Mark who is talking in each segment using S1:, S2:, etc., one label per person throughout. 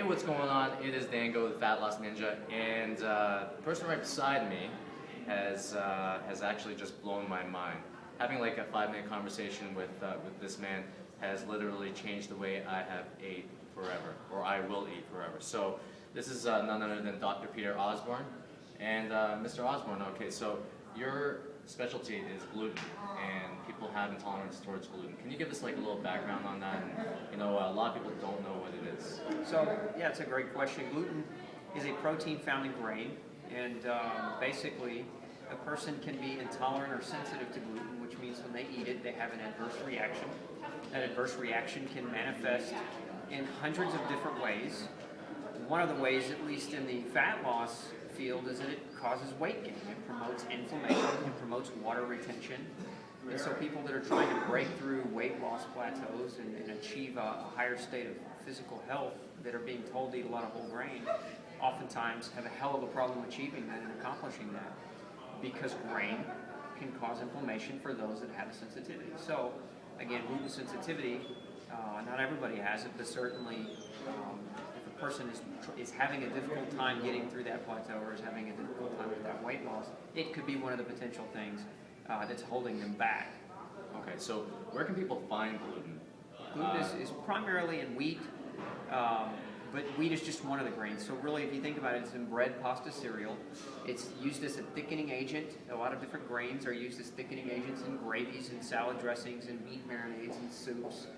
S1: what's going on? It is Dango, the Fat Loss Ninja, and the person right beside me has actually just blown my mind. Having like a 5-minute conversation with this man has literally changed the way I have ate forever, or I will eat forever. So this is none other than Dr. Peter Osborne, and Mr. Osborne. Okay, so your specialty is gluten, and people have intolerance towards gluten. Can you give us like a little background on that? And, you know, a lot of people don't know what it is.
S2: So, yeah, it's a great question. Gluten is a protein found in grain, and basically a person can be intolerant or sensitive to gluten, which means when they eat it, they have an adverse reaction. That adverse reaction can manifest in hundreds of different ways. One of the ways, at least in the fat loss field, is that it causes weight gain. It promotes inflammation, it promotes water retention. And so people that are trying to break through weight loss plateaus and achieve a higher state of physical health that are being told to eat a lot of whole grain, oftentimes have a hell of a problem achieving that and accomplishing that, because grain can cause inflammation for those that have a sensitivity. So again, gluten sensitivity, not everybody has it, but certainly if a person is having a difficult time getting through that plateau or is having a difficult time with that weight loss, it could be one of the potential things that's holding them back.
S1: Okay, so where can people find gluten?
S2: Gluten is primarily in wheat, but wheat is just one of the grains. So really, if you think about it, it's in bread, pasta, cereal. It's used as a thickening agent. A lot of different grains are used as thickening agents in gravies and salad dressings and meat marinades and soups,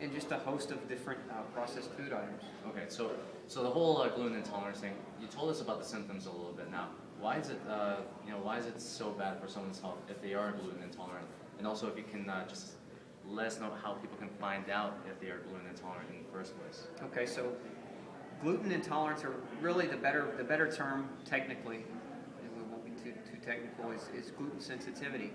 S2: and just a host of different processed food items.
S1: Okay, so the whole gluten intolerance thing, you told us about the symptoms a little bit. Now, why is it why is it so bad for someone's health if they are gluten intolerant? And also, if you can just let us know how people can find out if they are gluten intolerant in the first place.
S2: Okay, so gluten intolerance, or really the better term technically, and we won't be too technical, is gluten sensitivity.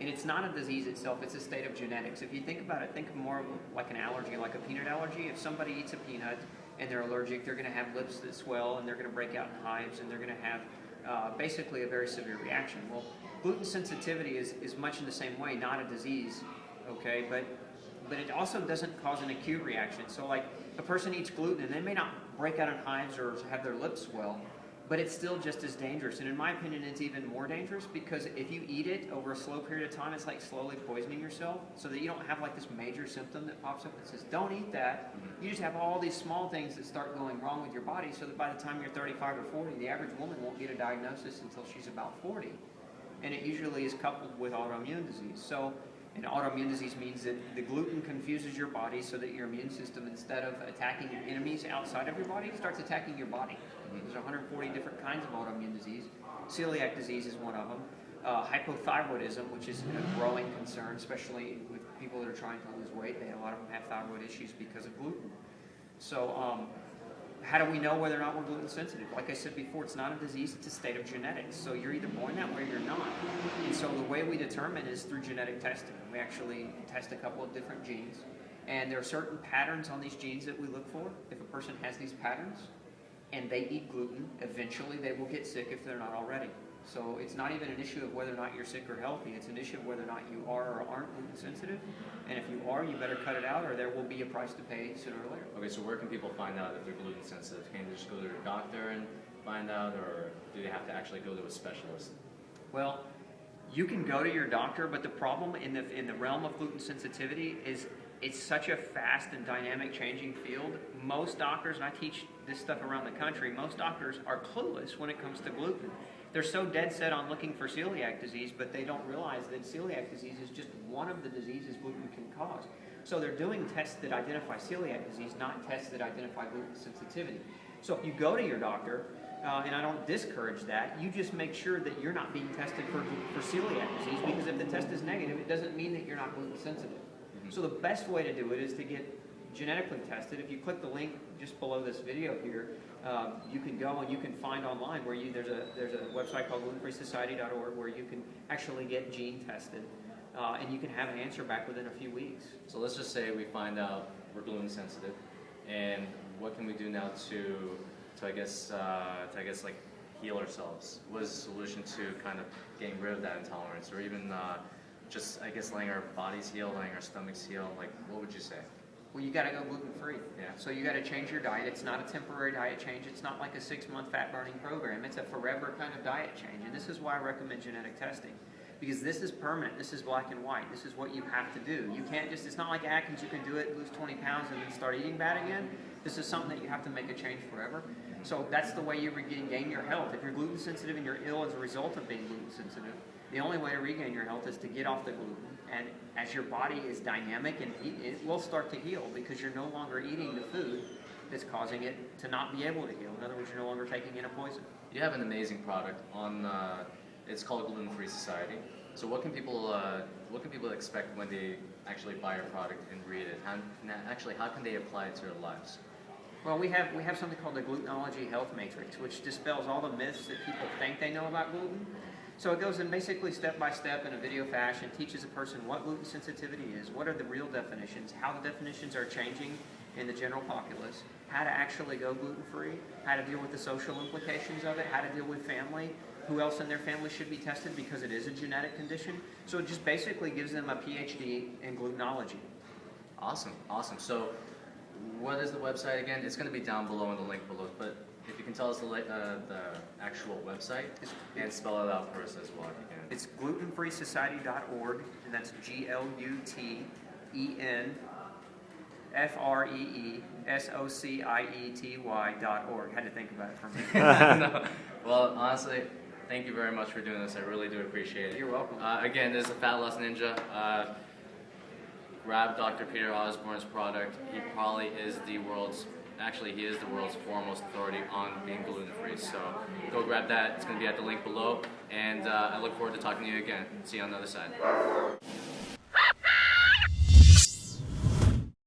S2: And it's not a disease itself, it's a state of genetics. If you think about it, think of more like an allergy, like a peanut allergy. If somebody eats a peanut and they're allergic, they're going to have lips that swell and they're going to break out in hives and they're going to have basically a very severe reaction. Well, gluten sensitivity is much in the same way, not a disease, okay? But it also doesn't cause an acute reaction. So like a person eats gluten and they may not break out in hives or have their lips swell, but it's still just as dangerous. And in my opinion, it's even more dangerous because if you eat it over a slow period of time, it's like slowly poisoning yourself so that you don't have like this major symptom that pops up that says, don't eat that. You just have all these small things that start going wrong with your body so that by the time you're 35 or 40, the average woman won't get a diagnosis until she's about 40. And it usually is coupled with autoimmune disease. So an autoimmune disease means that the gluten confuses your body so that your immune system, instead of attacking enemies outside of your body, starts attacking your body. There's 140 different kinds of autoimmune disease. Celiac disease is one of them. Hypothyroidism, which is a growing concern, especially with people that are trying to lose weight. A lot of them have thyroid issues because of gluten. So how do we know whether or not we're gluten sensitive? Like I said before, it's not a disease, it's a state of genetics. So you're either born that way or you're not. And so the way we determine is through genetic testing. We actually test a couple of different genes. And there are certain patterns on these genes that we look for. If a person has these patterns and they eat gluten, eventually they will get sick if they're not already. So it's not even an issue of whether or not you're sick or healthy. It's an issue of whether or not you are or aren't gluten sensitive. And if you are, you better cut it out or there will be a price to pay sooner or later.
S1: Okay, so where can people find out if they're gluten sensitive? Can they just go to their doctor and find out, or do they have to actually go to a specialist?
S2: Well, you can go to your doctor, but the problem in the realm of gluten sensitivity is it's such a fast and dynamic changing field. Most doctors, and I teach this stuff around the country, most doctors are clueless when it comes to gluten. They're so dead set on looking for celiac disease, but they don't realize that celiac disease is just one of the diseases gluten can cause. So they're doing tests that identify celiac disease, not tests that identify gluten sensitivity. So if you go to your doctor, and I don't discourage that, you just make sure that you're not being tested for celiac disease, because if the test is negative, it doesn't mean that you're not gluten sensitive. So the best way to do it is to get genetically tested. If you click the link just below this video here, you can go and you can find online where there's a website called glutenfreesociety.org where you can actually get gene tested, and you can have an answer back within a few weeks.
S1: So let's just say we find out we're gluten sensitive, and what can we do now to I guess like heal ourselves? What is the solution to kind of getting rid of that intolerance, or even just I guess letting our bodies heal, letting our stomachs heal? Like, what would you say?
S2: Well, you got to go gluten-free.
S1: Yeah.
S2: So you got to change your diet. It's not a temporary diet change. It's not like a 6-month fat-burning program. It's a forever kind of diet change. And this is why I recommend genetic testing. Because this is permanent. This is black and white. This is what you have to do. You can't just, it's not like Atkins, you can do it, lose 20 pounds, and then start eating bad again. This is something that you have to make a change forever. So that's the way you regain your health. If you're gluten sensitive and you're ill as a result of being gluten sensitive, the only way to regain your health is to get off the gluten. And as your body is dynamic, and it will start to heal because you're no longer eating the food that's causing it to not be able to heal. In other words, you're no longer taking in a poison.
S1: You have an amazing product on. It's called Gluten Free Society. So what can people expect when they actually buy your product and read it? How can they apply it to their lives?
S2: Well, we have something called the Glutenology Health Matrix, which dispels all the myths that people think they know about gluten. So it goes in basically step by step in a video fashion, teaches a person what gluten sensitivity is, what are the real definitions, how the definitions are changing in the general populace, how to actually go gluten-free, how to deal with the social implications of it, how to deal with family, who else in their family should be tested because it is a genetic condition. So it just basically gives them a PhD in glutenology.
S1: Awesome, awesome. So what is the website again? It's going to be down below in the link below, but if you can tell us the actual website and spell it out for us as well if you can.
S2: It's glutenfreesociety.org, and that's GLUTENFREESOCIETY.org. Had to think about it for a minute.
S1: No. Well, honestly, thank you very much for doing this. I really do appreciate it.
S2: You're welcome.
S1: Again, this is the Fat Loss Ninja. Grab Dr. Peter Osborne's product. He probably is the world's foremost authority on being gluten-free. So go grab that. It's going to be at the link below. And I look forward to talking to you again. See you on the other side.